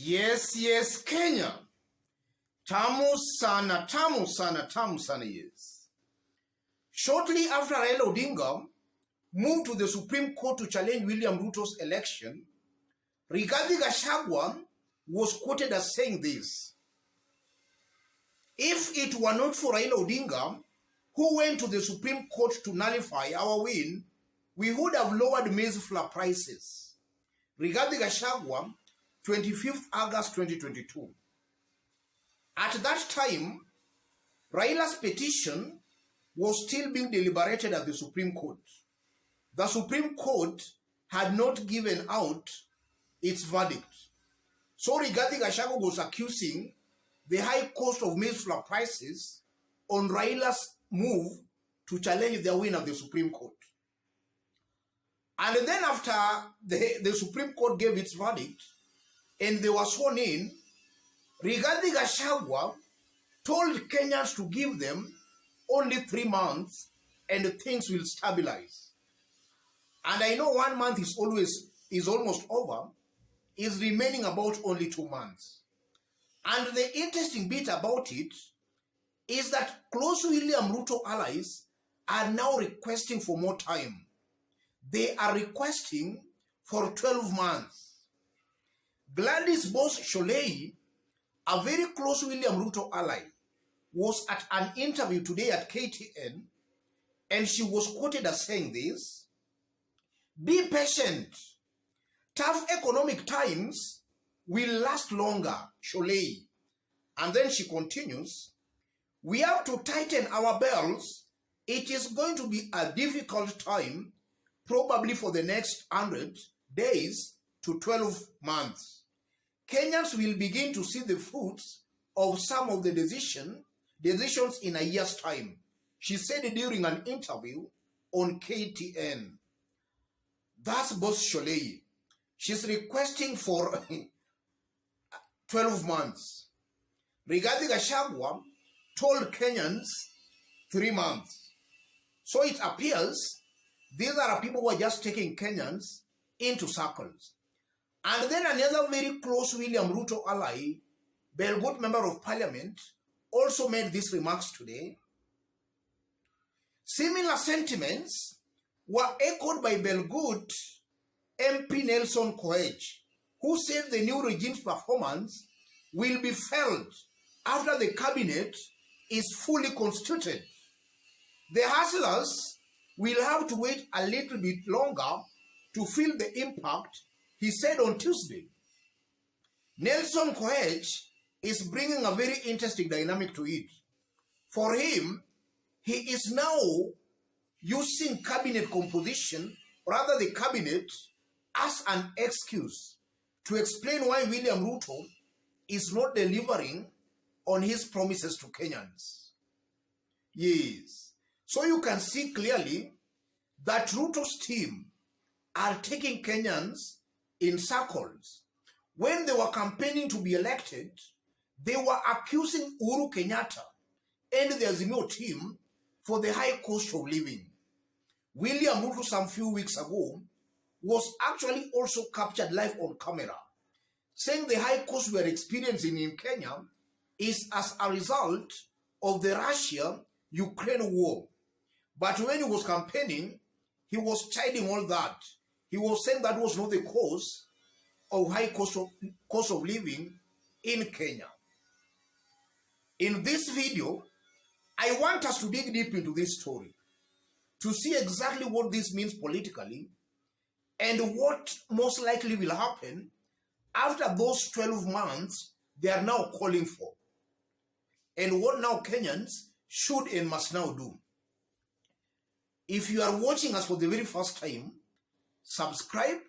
Yes, Kenya. Tamu sana, yes. Shortly after Raila Odinga moved to the Supreme Court to challenge William Ruto's election, Rigathi Gachagua was quoted as saying this: "If it were not for Raila Odinga, who went to the Supreme Court to nullify our win, we would have lowered maize flour prices." Rigathi Gachagua, 25th August 2022. At that time, Raila's petition was still being deliberated at the Supreme Court. The Supreme Court had not given out its verdict. So Rigathi Gachagua was accusing the high cost of maize flour prices on Raila's move to challenge their win at the Supreme Court. And then after the Supreme Court gave its verdict and they were sworn in, Rigathi Gachagua told Kenyans to give them only 3 months and things will stabilize. And I know 1 month is almost over, is remaining about only 2 months. And the interesting bit about it is that close William Ruto allies are now requesting for more time. They are requesting for 12 months. Gladys Boss Sholei, a very close William Ruto ally, was at an interview today at KTN, and she was quoted as saying this: "Be patient. Tough economic times will last longer, Sholei." And then she continues, "We have to tighten our belts. It is going to be a difficult time, probably for the next 100 days to 12 months. Kenyans will begin to see the fruits of some of the decisions in a year's time," she said during an interview on KTN. That's Boss Sholei. She's requesting for 12 months. Rigathi Gachagua told Kenyans 3 months. So it appears these are people who are just taking Kenyans into circles. And then another very close William Ruto ally, Belgut Member of Parliament, also made these remarks today. Similar sentiments were echoed by Belgut MP Nelson Koech, who said the new regime's performance will be felt after the cabinet is fully constituted. The hustlers will have to wait a little bit longer to feel the impact, he said on Tuesday. Nelson Koech is bringing a very interesting dynamic to it. For him, he is now using cabinet composition, or rather the cabinet, as an excuse to explain why William Ruto is not delivering on his promises to Kenyans. Yes. So you can see clearly that Ruto's team are taking Kenyans in circles. When they were campaigning to be elected, they were accusing Uhuru Kenyatta and the Azimio team for the high cost of living. William Ruto, some few weeks ago, was actually also captured live on camera, saying the high cost we are experiencing in Kenya is as a result of the Russia-Ukraine war. But when he was campaigning, he was chiding all that. He was saying that was not the cause of high cost of living in Kenya. In this video, I want us to dig deep into this story to see exactly what this means politically and what most likely will happen after those 12 months they are now calling for, and what now Kenyans should and must now do. If you are watching us for the very first time, subscribe,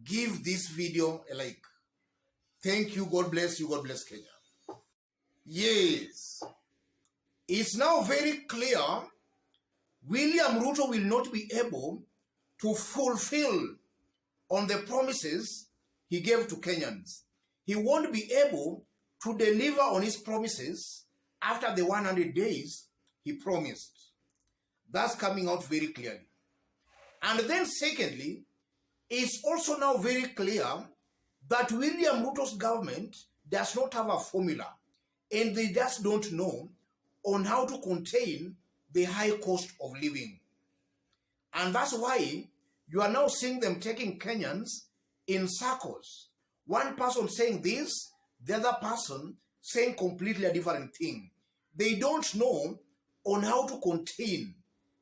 give this video a like. Thank you. God bless you. God bless Kenya. Yes. It's now very clear William Ruto will not be able to fulfill on the promises he gave to Kenyans. He won't be able to deliver on his promises after the 100 days he promised. That's coming out very clearly. And then secondly, it's also now very clear that William Ruto's government does not have a formula, and they just don't know on how to contain the high cost of living. And that's why you are now seeing them taking Kenyans in circles. One person saying this, the other person saying completely a different thing. They don't know on how to contain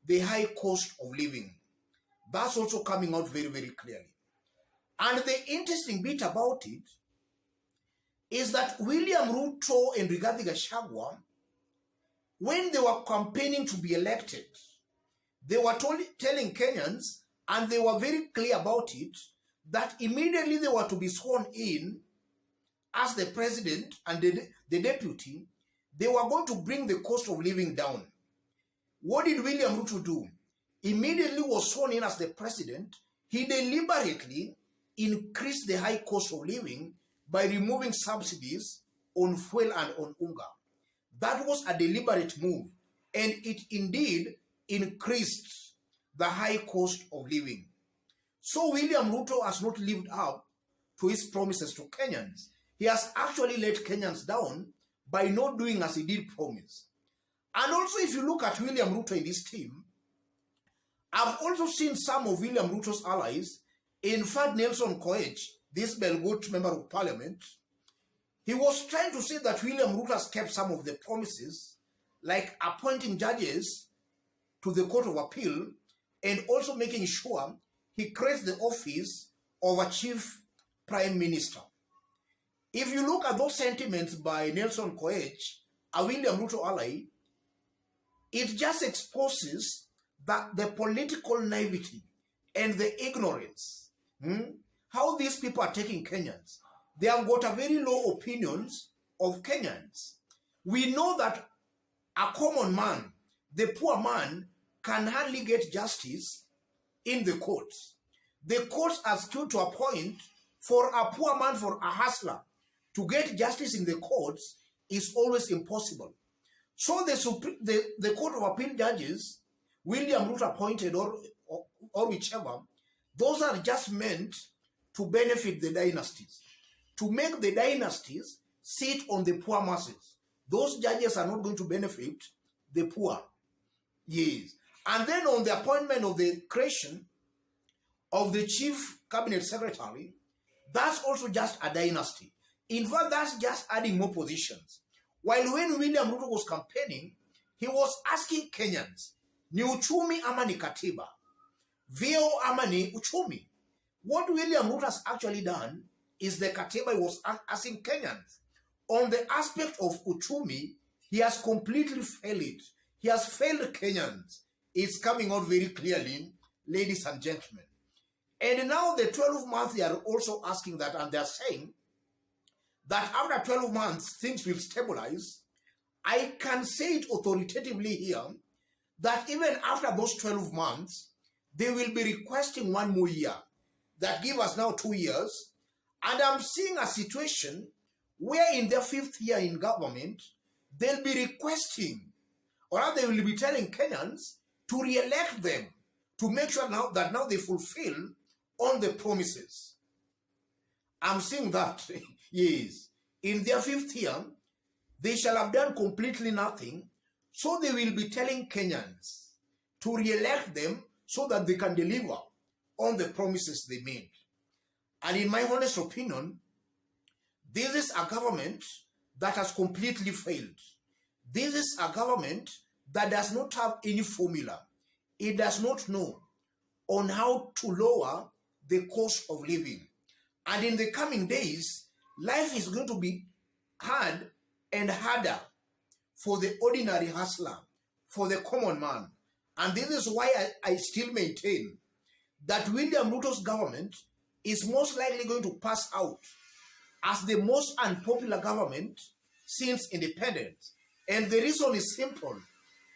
the high cost of living. That's also coming out very, very clearly. And the interesting bit about it is that William Ruto and Rigathi Gachagua, when they were campaigning to be elected, they were telling Kenyans, and they were very clear about it, that immediately they were to be sworn in as the president and the deputy, they were going to bring the cost of living down. What did William Ruto do? Immediately was sworn in as the president, he deliberately increased the high cost of living by removing subsidies on fuel and on unga. That was a deliberate move, and it indeed increased the high cost of living. So William Ruto has not lived up to his promises to Kenyans. He has actually let Kenyans down by not doing as he did promise. And also, if you look at William Ruto and his team, I've also seen some of William Ruto's allies. In fact, Nelson Koech, this Belgut member of parliament, he was trying to say that William Ruto has kept some of the promises, like appointing judges to the Court of Appeal, and also making sure he creates the office of a chief prime minister. If you look at those sentiments by Nelson Koech, a William Ruto ally, it just exposes that the political naivety and the ignorance, how these people are taking Kenyans. They have got a very low opinions of Kenyans. We know that a common man, the poor man, can hardly get justice in the courts. The courts are skewed to a point for a poor man, for a hustler, to get justice in the courts is always impossible. So the Court of Appeal judges, William Ruto appointed or whichever, those are just meant to benefit the dynasties, to make the dynasties sit on the poor masses. Those judges are not going to benefit the poor. Yes. And then on the appointment of the creation of the chief cabinet secretary, that's also just a dynasty. In fact, that's just adding more positions. While when William Ruto was campaigning, he was asking Kenyans, ni uchumi ama ni katiba? Vio ama ni uchumi? What William Ruto has actually done is the katiba. He was asking Kenyans. On the aspect of uchumi, he has completely failed it. He has failed Kenyans. It's coming out very clearly, ladies and gentlemen. And now the 12 months, they are also asking that, and they are saying that after 12 months, things will stabilize. I can say it authoritatively here that even after those 12 months, they will be requesting one more year. That give us now 2 years. And I'm seeing a situation where in their 5th year in government, they'll be requesting, or rather they will be telling Kenyans to re-elect them, to make sure now that now they fulfill on the promises. I'm seeing that, yes. In their 5th year, they shall have done completely nothing, so they will be telling Kenyans to re-elect them so that they can deliver on the promises they made. And in my honest opinion, this is a government that has completely failed. This is a government that does not have any formula. It does not know on how to lower the cost of living. And in the coming days, life is going to be hard and harder for the ordinary hustler, for the common man. And this is why I still maintain that William Ruto's government is most likely going to pass out as the most unpopular government since independence. And the reason is simple.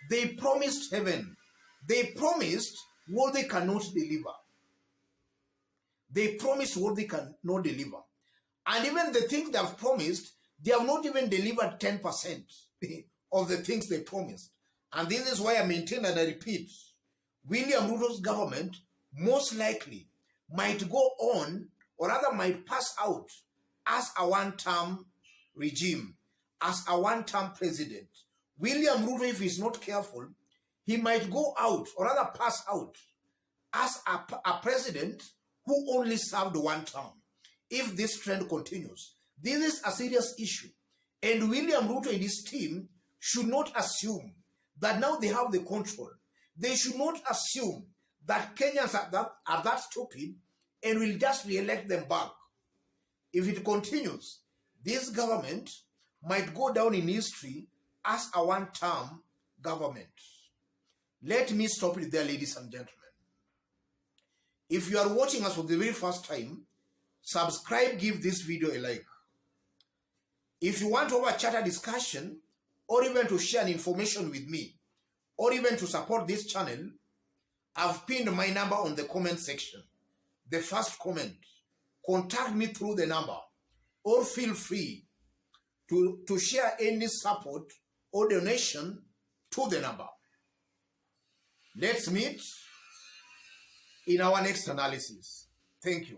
They promised heaven. They promised what they cannot deliver. They promised what they cannot deliver. And even the things they have promised, they have not even delivered 10% of the things they promised. And this is why I maintain and I repeat, William Ruto's government most likely might go on, or rather might pass out as a one-term regime, as a one-term president. William Ruto, if he's not careful, he might go out, or rather pass out, as a president who only served one term. If this trend continues, this is a serious issue. And William Ruto and his team should not assume that now they have the control. They should not assume that Kenyans are that stupid and will just re-elect them back. If it continues, this government might go down in history as a one-term government. Let me stop it there, ladies and gentlemen. If you are watching us for the very first time, subscribe, give this video a like. If you want to have a chat discussion, or even to share information with me, or even to support this channel, I've pinned my number on the comment section. The first comment. Contact me through the number, or feel free to share any support or donation to the number. Let's meet in our next analysis. Thank you.